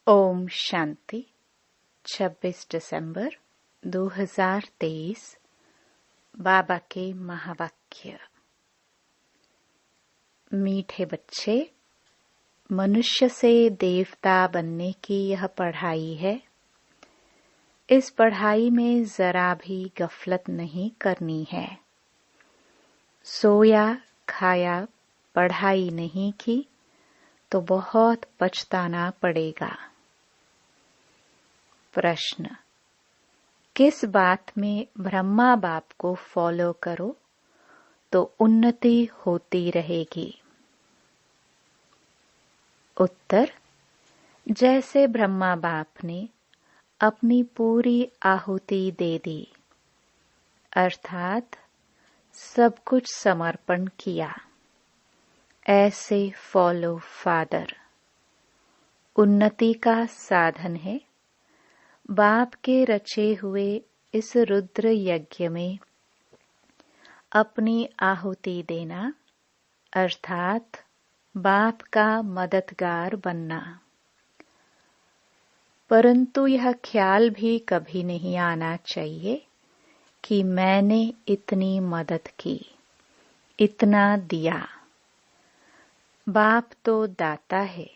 ओम शांति 26 दिसंबर 2023 बाबा के महावाक्य। मीठे बच्चे, मनुष्य से देवता बनने की यह पढ़ाई है। इस पढ़ाई में जरा भी गफलत नहीं करनी है। सोया खाया पढ़ाई नहीं की तो बहुत पछताना पड़ेगा। प्रश्न, किस बात में ब्रह्मा बाप को फॉलो करो तो उन्नति होती रहेगी? उत्तर, जैसे ब्रह्मा बाप ने अपनी पूरी आहुति दे दी, अर्थात सब कुछ समर्पण किया, ऐसे फॉलो फादर। उन्नति का साधन है बाप के रचे हुए इस रुद्र यज्ञ में अपनी आहुति देना, अर्थात बाप का मददगार बनना। परंतु यह ख्याल भी कभी नहीं आना चाहिए कि मैंने इतनी मदद की, इतना दिया। बाप तो दाता है,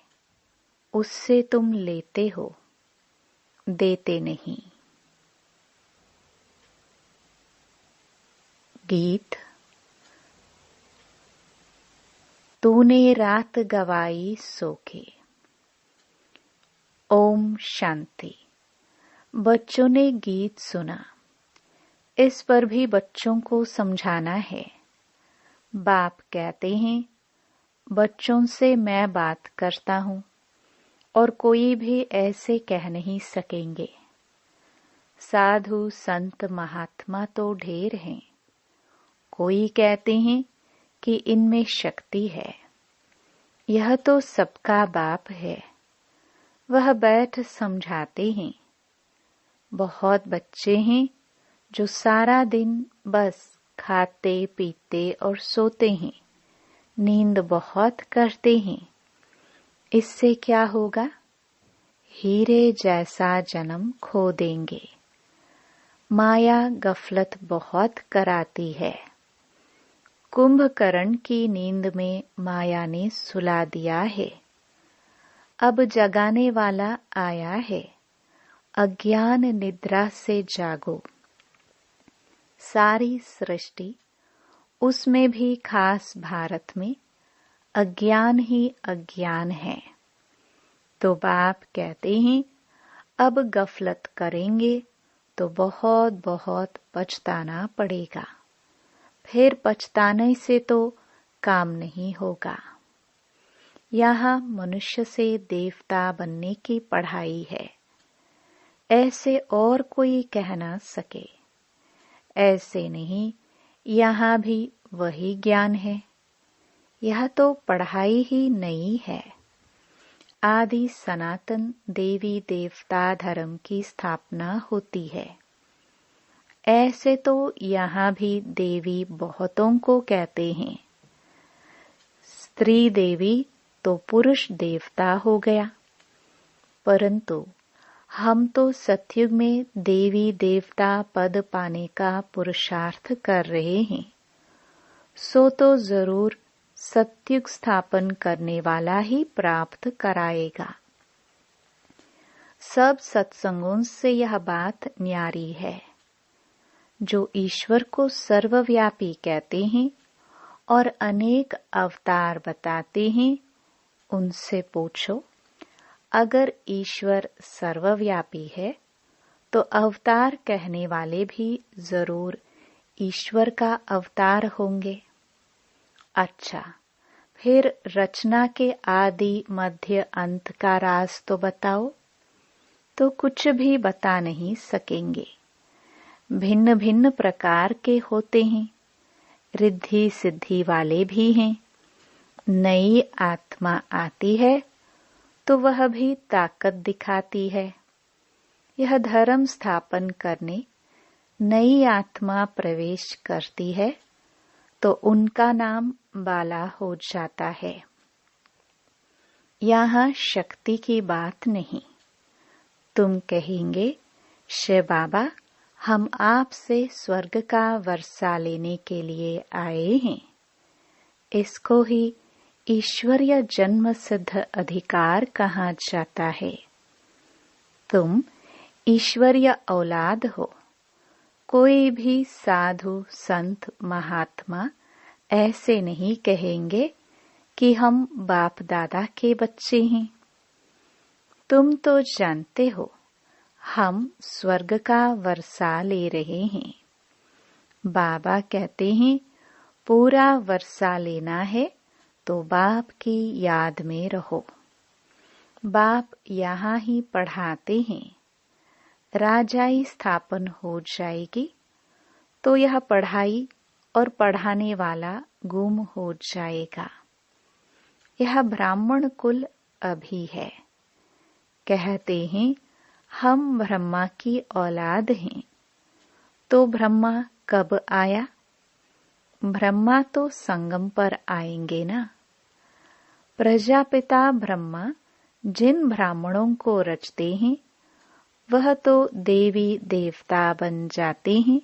उससे तुम लेते हो, देते नहीं। गीत। तूने रात गवाई सो के। ओम शांति। बच्चों ने गीत सुना, इस पर भी बच्चों को समझाना है। बाप कहते हैं, बच्चों से मैं बात करता हूँ और कोई भी ऐसे कह नहीं सकेंगे। साधु संत महात्मा तो ढेर हैं, कोई कहते हैं कि इनमें शक्ति है। यह तो सबका बाप है, वह बैठ समझाते हैं। बहुत बच्चे हैं जो सारा दिन बस खाते पीते और सोते हैं, नींद बहुत करते हैं। इससे क्या होगा? हीरे जैसा जन्म खो देंगे। माया गफलत बहुत कराती है। कुंभकर्ण की नींद में माया ने सुला दिया है। अब जगाने वाला आया है। अज्ञान निद्रा से जागो। सारी सृष्टि, उसमें भी खास भारत में अज्ञान ही अज्ञान है। तो बाप कहते हैं, अब गफलत करेंगे तो बहुत बहुत पछताना पड़ेगा। फिर पछताने से तो काम नहीं होगा। यहाँ मनुष्य से देवता बनने की पढ़ाई है, ऐसे और कोई कह ना सके। ऐसे नहीं, यहाँ भी वही ज्ञान है। यह तो पढ़ाई ही नहीं है। आदि सनातन देवी देवता धर्म की स्थापना होती है। ऐसे तो यहाँ भी देवी बहुतों को कहते हैं। स्त्री देवी तो पुरुष देवता हो गया। परंतु हम तो सतयुग में देवी देवता पद पाने का पुरुषार्थ कर रहे हैं। सो तो जरूर सतयुग स्थापन करने वाला ही प्राप्त कराएगा। सब सत्संगों से यह बात न्यारी है। जो ईश्वर को सर्वव्यापी कहते हैं और अनेक अवतार बताते हैं, उनसे पूछो, अगर ईश्वर सर्वव्यापी है तो अवतार कहने वाले भी जरूर ईश्वर का अवतार होंगे। अच्छा, फिर रचना के आदि मध्य अंत का राज तो बताओ। तो कुछ भी बता नहीं सकेंगे। भिन्न भिन्न प्रकार के होते हैं। रिद्धि सिद्धि वाले भी हैं। नई आत्मा आती है तो वह भी ताकत दिखाती है। यह धर्म स्थापन करने नई आत्मा प्रवेश करती है तो उनका नाम बाला हो जाता है। यहाँ शक्ति की बात नहीं, तुम कहेंगे, शिव बाबा, हम आपसे स्वर्ग का वर्षा लेने के लिए आए हैं। इसको ही ईश्वरीय जन्म सिद्ध अधिकार कहा जाता है। तुम ईश्वरीय औलाद हो। कोई भी साधु संत महात्मा ऐसे नहीं कहेंगे कि हम बाप दादा के बच्चे हैं। तुम तो जानते हो हम स्वर्ग का वर्षा ले रहे हैं। बाबा कहते हैं पूरा वर्षा लेना है तो बाप की याद में रहो। बाप यहाँ ही पढ़ाते हैं। राजाई स्थापन हो जाएगी तो यह पढ़ाई और पढ़ाने वाला गुम हो जाएगा। यह ब्राह्मण कुल अभी है। कहते हैं हम ब्रह्मा की औलाद हैं। तो ब्रह्मा कब आया? ब्रह्मा तो संगम पर आएंगे ना। प्रजापिता ब्रह्मा जिन ब्राह्मणों को रचते हैं वह तो देवी देवता बन जाते हैं।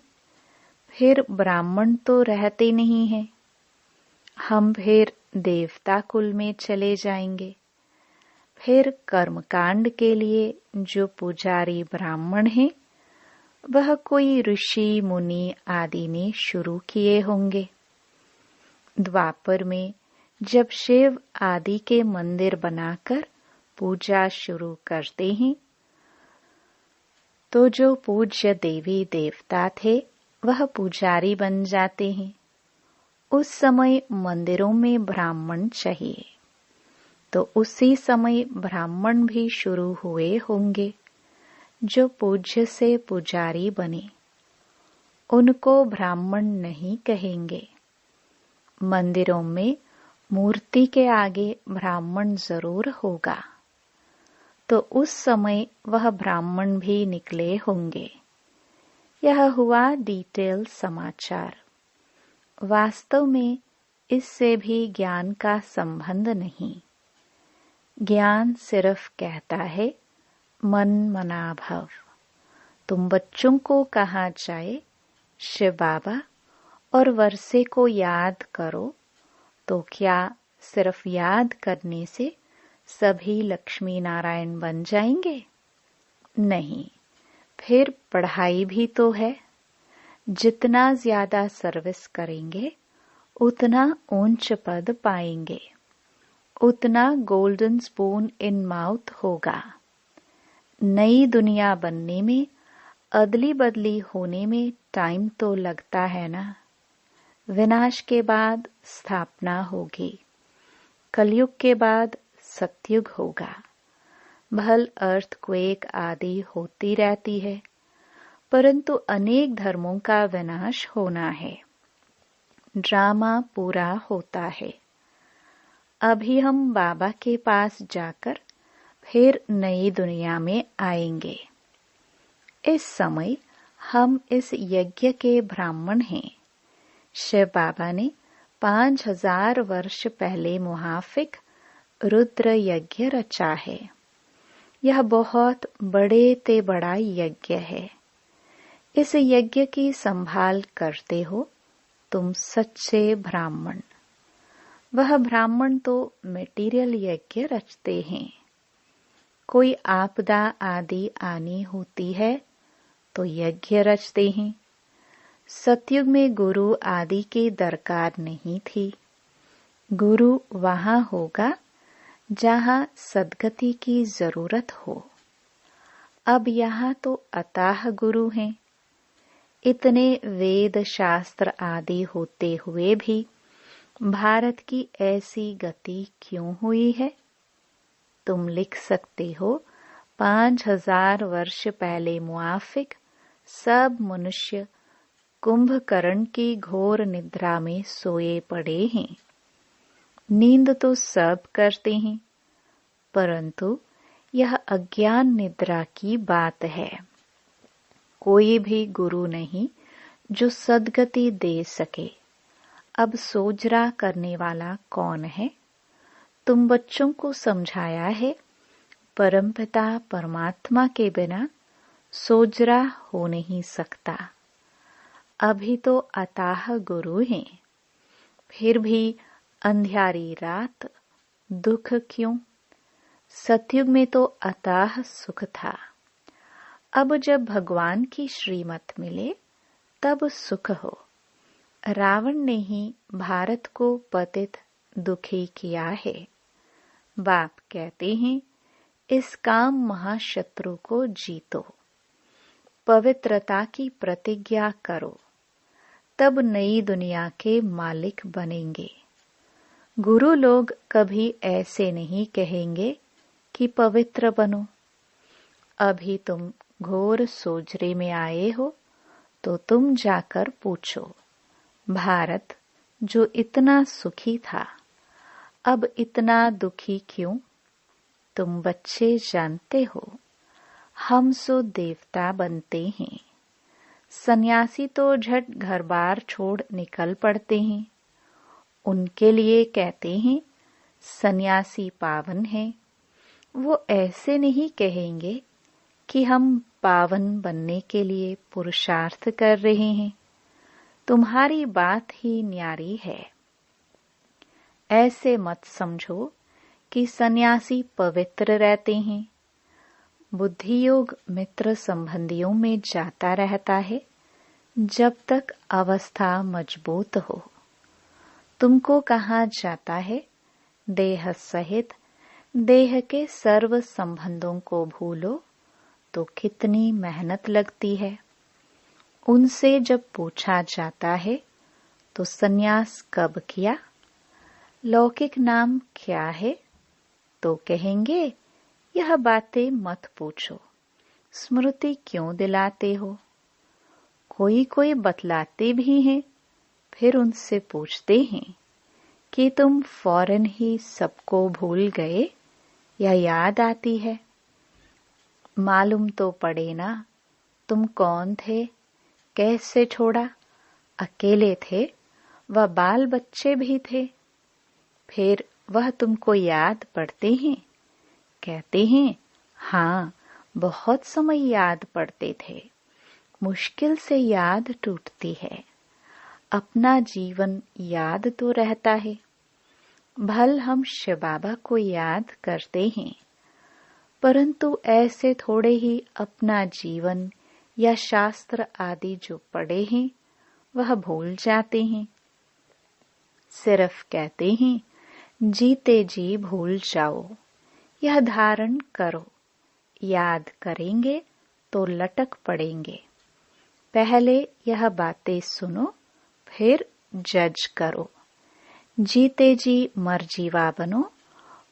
फिर ब्राह्मण तो रहते नहीं हैं। हम फिर देवता कुल में चले जाएंगे। फिर कर्मकांड के लिए जो पुजारी ब्राह्मण हैं वह कोई ऋषि मुनि आदि ने शुरू किए होंगे। द्वापर में जब शिव आदि के मंदिर बनाकर पूजा शुरू करते हैं तो जो पूज्य देवी देवता थे वह पुजारी बन जाते हैं। उस समय मंदिरों में ब्राह्मण चाहिए तो उसी समय ब्राह्मण भी शुरू हुए होंगे जो पूज्य से पुजारी बने। उनको ब्राह्मण नहीं कहेंगे। मंदिरों में मूर्ति के आगे ब्राह्मण जरूर होगा तो उस समय वह ब्राह्मण भी निकले होंगे। यह हुआ डिटेल समाचार। वास्तव में इससे भी ज्ञान का संबंध नहीं। ज्ञान सिर्फ कहता है मन मना भव। तुम बच्चों को कहा जाए शिव बाबा और वर्षे को याद करो तो क्या सिर्फ याद करने से सभी लक्ष्मी नारायण बन जाएंगे? नहीं, फिर पढ़ाई भी तो है। जितना ज्यादा सर्विस करेंगे उतना ऊंच पद पाएंगे, उतना गोल्डन स्पून इन माउथ होगा। नई दुनिया बनने में अदली बदली होने में टाइम तो लगता है ना। विनाश के बाद स्थापना होगी। कलयुग के बाद सतयुग होगा। भल अर्थक्वेक आदि होती रहती है परंतु अनेक धर्मों का विनाश होना है। ड्रामा पूरा होता है। अभी हम बाबा के पास जाकर फिर नई दुनिया में आएंगे। इस समय हम इस यज्ञ के ब्राह्मण हैं। शिव बाबा ने 5000 वर्ष पहले मुहाफिक रुद्र यज्ञ रचा है। यह बहुत बड़े ते बड़ा यज्ञ है। इस यज्ञ की संभाल करते हो तुम सच्चे ब्राह्मण। वह ब्राह्मण तो मटेरियल यज्ञ रचते हैं। कोई आपदा आदि आनी होती है तो यज्ञ रचते हैं। सतयुग में गुरु आदि की दरकार नहीं थी। गुरु वहां होगा जहां सद्गति की जरूरत हो। अब यहाँ तो अताह गुरु हैं। इतने वेद शास्त्र आदि होते हुए भी भारत की ऐसी गति क्यों हुई है? तुम लिख सकते हो 5000 वर्ष पहले मुआफिक सब मनुष्य कुंभकर्ण की घोर निद्रा में सोए पड़े हैं। नींद तो सब करते हैं परंतु यह अज्ञान निद्रा की बात है। कोई भी गुरु नहीं जो सद्गति दे सके। अब सोजरा करने वाला कौन है? तुम बच्चों को समझाया है परमपिता परमात्मा के बिना सोजरा हो नहीं सकता। अभी तो अताह गुरु हैं, फिर भी अंधियारी रात दुख क्यों। सतयुग में तो अताह सुख था, अब जब भगवान की श्रीमत मिले तब सुख हो। रावण ने ही भारत को पतित दुखी किया है। बाप कहते हैं, इस काम महाशत्रु को जीतो, पवित्रता की प्रतिज्ञा करो, तब नई दुनिया के मालिक बनेंगे। गुरु लोग कभी ऐसे नहीं कहेंगे कि पवित्र बनो। अभी तुम घोर सोजरे में आए हो तो तुम जाकर पूछो, भारत जो इतना सुखी था अब इतना दुखी क्यों। तुम बच्चे जानते हो, हम सो देवता बनते हैं। सन्यासी तो झट घर बार छोड़ निकल पड़ते हैं। उनके लिए कहते हैं सन्यासी पावन है। वो ऐसे नहीं कहेंगे कि हम पावन बनने के लिए पुरुषार्थ कर रहे हैं। तुम्हारी बात ही न्यारी है। ऐसे मत समझो कि सन्यासी पवित्र रहते हैं। बुद्धि योग मित्र संबंधियों में जाता रहता है जब तक अवस्था मजबूत हो। तुमको कहा जाता है, देह सहित देह के सर्व संबंधों को भूलो तो कितनी मेहनत लगती है। उनसे जब पूछा जाता है तो सन्यास कब किया, लौकिक नाम क्या है, तो कहेंगे यह बातें मत पूछो, स्मृति क्यों दिलाते हो। कोई कोई बतलाते भी हैं, फिर उनसे पूछते हैं कि तुम फौरन ही सबको भूल गए या याद आती है। मालूम तो पड़े ना, तुम कौन थे, कैसे छोड़ा। अकेले थे व बाल बच्चे भी थे, फिर वह तुमको याद पड़ते हैं। कहते हैं, हाँ बहुत समय याद पड़ते थे, मुश्किल से याद टूटती है। अपना जीवन याद तो रहता है। भल हम शिव बाबा को याद करते हैं, परंतु ऐसे थोड़े ही अपना जीवन या शास्त्र आदि जो पढ़े हैं वह भूल जाते हैं। सिर्फ कहते हैं, जीते जी भूल जाओ, यह धारण करो। याद करेंगे तो लटक पड़ेंगे। पहले यह बातें सुनो, फिर जज करो। जीते जी मर्जीवा बनो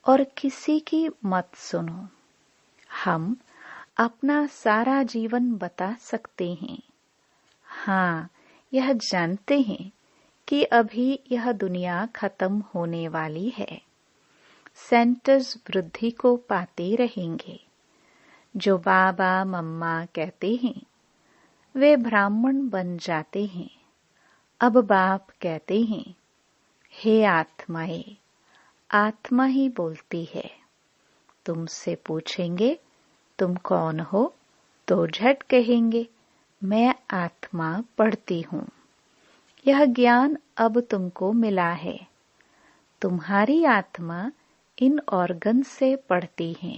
और किसी की मत सुनो। हम अपना सारा जीवन बता सकते हैं। हाँ, यह जानते हैं कि अभी यह दुनिया खत्म होने वाली है। सेंटर्स वृद्धि को पाते रहेंगे। जो बाबा मम्मा कहते हैं वे ब्राह्मण बन जाते हैं। अब बाप कहते हैं, हे आत्माएं, आत्मा ही बोलती है। तुमसे पूछेंगे तुम कौन हो, तो झट कहेंगे मैं आत्मा पढ़ती हूँ। यह ज्ञान अब तुमको मिला है। तुम्हारी आत्मा इन ऑर्गन से पढ़ती है।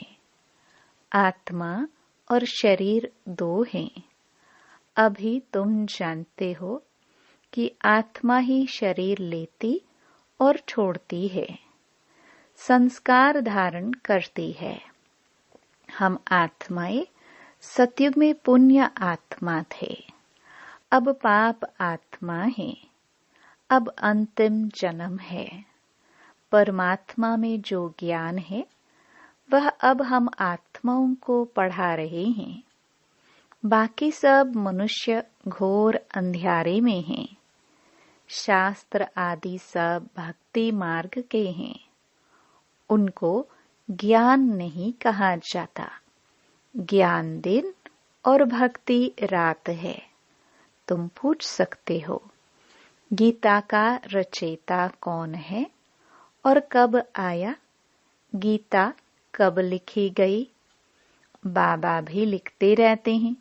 आत्मा और शरीर दो हैं। अभी तुम जानते हो कि आत्मा ही शरीर लेती और छोड़ती है, संस्कार धारण करती है। हम आत्माएं सतयुग में पुण्य आत्मा थे, अब पाप आत्मा है। अब अंतिम जन्म है। परमात्मा में जो ज्ञान है वह अब हम आत्माओं को पढ़ा रहे हैं। बाकी सब मनुष्य घोर अंधियारे में हैं। शास्त्र आदि सब भक्ति मार्ग के हैं। उनको ज्ञान नहीं कहा जाता। ज्ञान दिन और भक्ति रात है। तुम पूछ सकते हो, गीता का रचयिता कौन है और कब आया? गीता कब लिखी गई बाबा भी लिखते रहते हैं,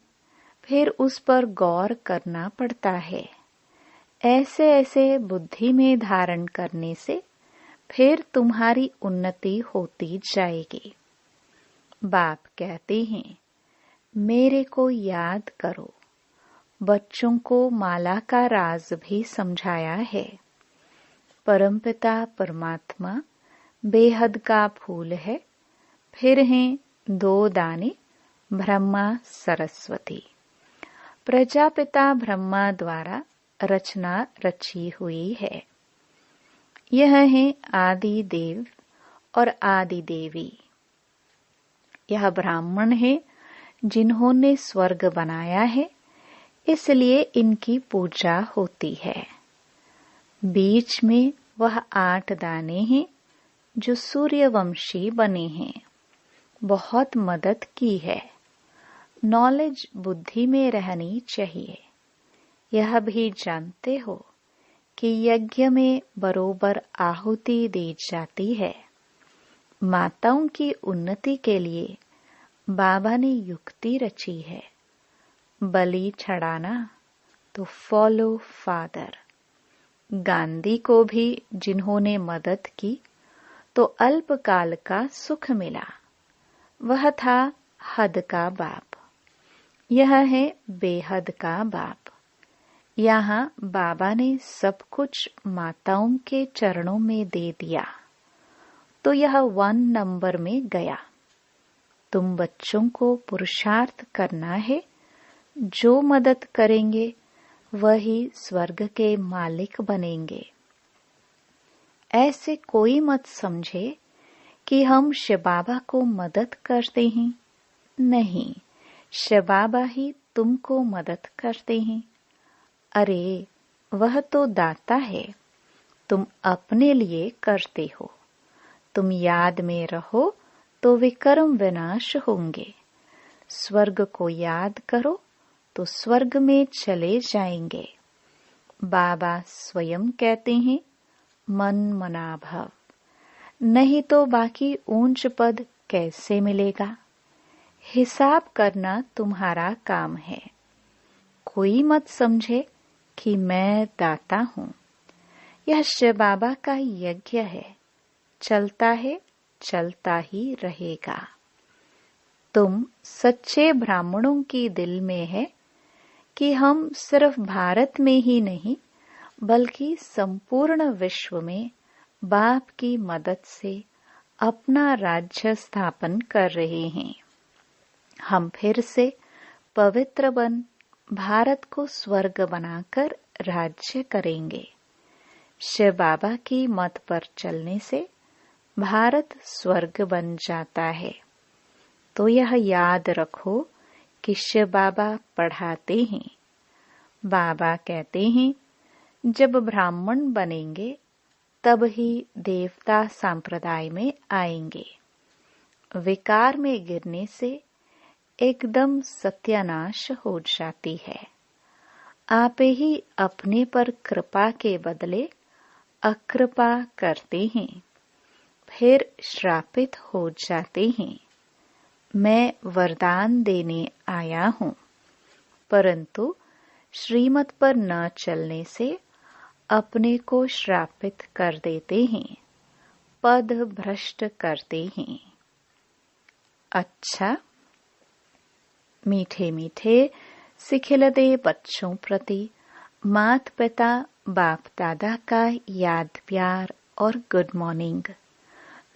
फिर उस पर गौर करना पड़ता है। ऐसे ऐसे बुद्धि में धारण करने से फिर तुम्हारी उन्नति होती जाएगी। बाप कहते हैं, मेरे को याद करो। बच्चों को माला का राज भी समझाया है। परमपिता परमात्मा बेहद का फूल है, फिर हैं 2 दाने ब्रह्मा सरस्वती। प्रजापिता ब्रह्मा द्वारा रचना रची हुई है। यह है आदि देव और आदि देवी। यह ब्राह्मण है जिन्होंने स्वर्ग बनाया है, इसलिए इनकी पूजा होती है। बीच में वह 8 दाने हैं जो सूर्यवंशी बने हैं। बहुत मदद की है। नॉलेज बुद्धि में रहनी चाहिए। यह भी जानते हो कि यज्ञ में बरोबर आहुति दी जाती है। माताओं की उन्नति के लिए बाबा ने युक्ति रची है। बलि चढ़ाना तो फॉलो फादर। गांधी को भी जिन्होंने मदद की तो अल्पकाल का सुख मिला। वह था हद का बाप। यह है बेहद का बाप। यहाँ बाबा ने सब कुछ माताओं के चरणों में दे दिया, तो यह 1 नंबर में गया। तुम बच्चों को पुरुषार्थ करना है। जो मदद करेंगे वही स्वर्ग के मालिक बनेंगे। ऐसे कोई मत समझे कि हम शिव बाबा को मदद करते हैं। नहीं, शिव बाबा ही तुमको मदद करते हैं। अरे, वह तो दाता है, तुम अपने लिए करते हो। तुम याद में रहो तो विकर्म विनाश होंगे। स्वर्ग को याद करो तो स्वर्ग में चले जाएंगे। बाबा स्वयं कहते हैं, मन मना भव। नहीं तो बाकी ऊंच पद कैसे मिलेगा? हिसाब करना तुम्हारा काम है। कोई मत समझे कि मैं दाता हूँ। यह शिव बाबा का यज्ञ है, चलता है, चलता ही रहेगा। तुम सच्चे ब्राह्मणों की दिल में है कि हम सिर्फ भारत में ही नहीं बल्कि संपूर्ण विश्व में बाप की मदद से अपना राज्य स्थापन कर रहे हैं। हम फिर से पवित्र बन भारत को स्वर्ग बनाकर राज्य करेंगे। शिव बाबा की मत पर चलने से भारत स्वर्ग बन जाता है। तो यह याद रखो कि शिव बाबा पढ़ाते हैं। बाबा कहते हैं, जब ब्राह्मण बनेंगे तब ही देवता संप्रदाय में आएंगे। विकार में गिरने से एकदम सत्यानाश हो जाती है। आप ही अपने पर कृपा के बदले अकृपा करते हैं, फिर श्रापित हो जाते हैं। मैं वरदान देने आया हूँ, परंतु श्रीमत पर न चलने से अपने को श्रापित कर देते हैं, पद भ्रष्ट करते हैं। अच्छा, मीठे मीठे सिखिलदे बच्चों प्रति मात पिता बाप दादा का याद प्यार और गुड मॉर्निंग।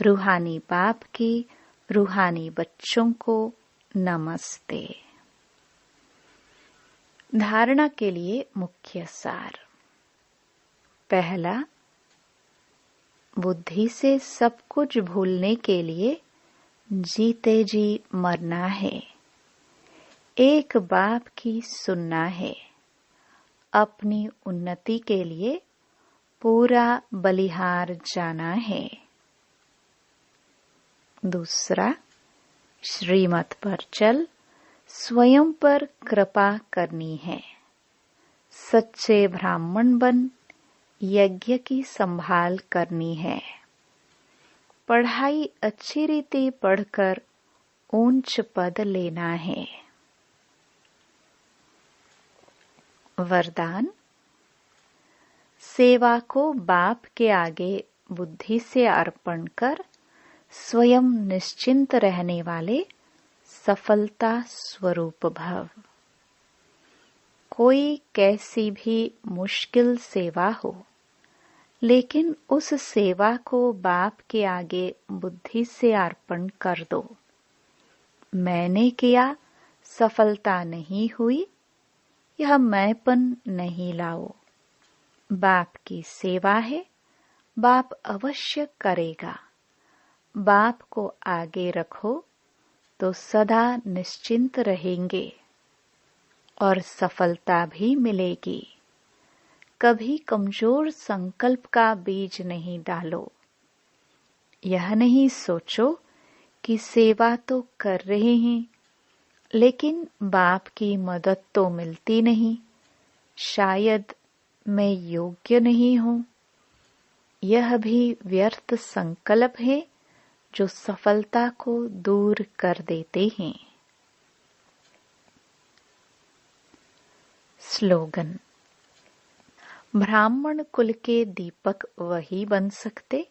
रूहानी बाप की रूहानी बच्चों को नमस्ते। धारणा के लिए मुख्य सार। पहला, बुद्धि से सब कुछ भूलने के लिए जीते जी मरना है। एक बाप की सुनना है। अपनी उन्नति के लिए पूरा बलिहार जाना है। दूसरा, श्रीमत पर चल स्वयं पर कृपा करनी है। सच्चे ब्राह्मण बन यज्ञ की संभाल करनी है। पढ़ाई अच्छी रीति पढ़कर ऊंच पद लेना है। वरदान। सेवा को बाप के आगे बुद्धि से अर्पण कर स्वयं निश्चिंत रहने वाले सफलता स्वरूप भव। कोई कैसी भी मुश्किल सेवा हो, लेकिन उस सेवा को बाप के आगे बुद्धि से अर्पण कर दो। मैंने किया, सफलता नहीं हुई, यह मैंपन नहीं लाओ। बाप की सेवा है, बाप अवश्य करेगा। बाप को आगे रखो तो सदा निश्चिंत रहेंगे और सफलता भी मिलेगी। कभी कमजोर संकल्प का बीज नहीं डालो। यह नहीं सोचो कि सेवा तो कर रहे हैं, लेकिन बाप की मदद तो मिलती नहीं, शायद मैं योग्य नहीं हूँ। यह भी व्यर्थ संकल्प है जो सफलता को दूर कर देते हैं। स्लोगन। ब्राह्मण कुल के दीपक वही बन सकते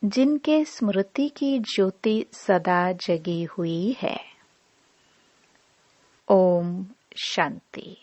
जिनके स्मृति की ज्योति सदा जगी हुई है। ओम शांति।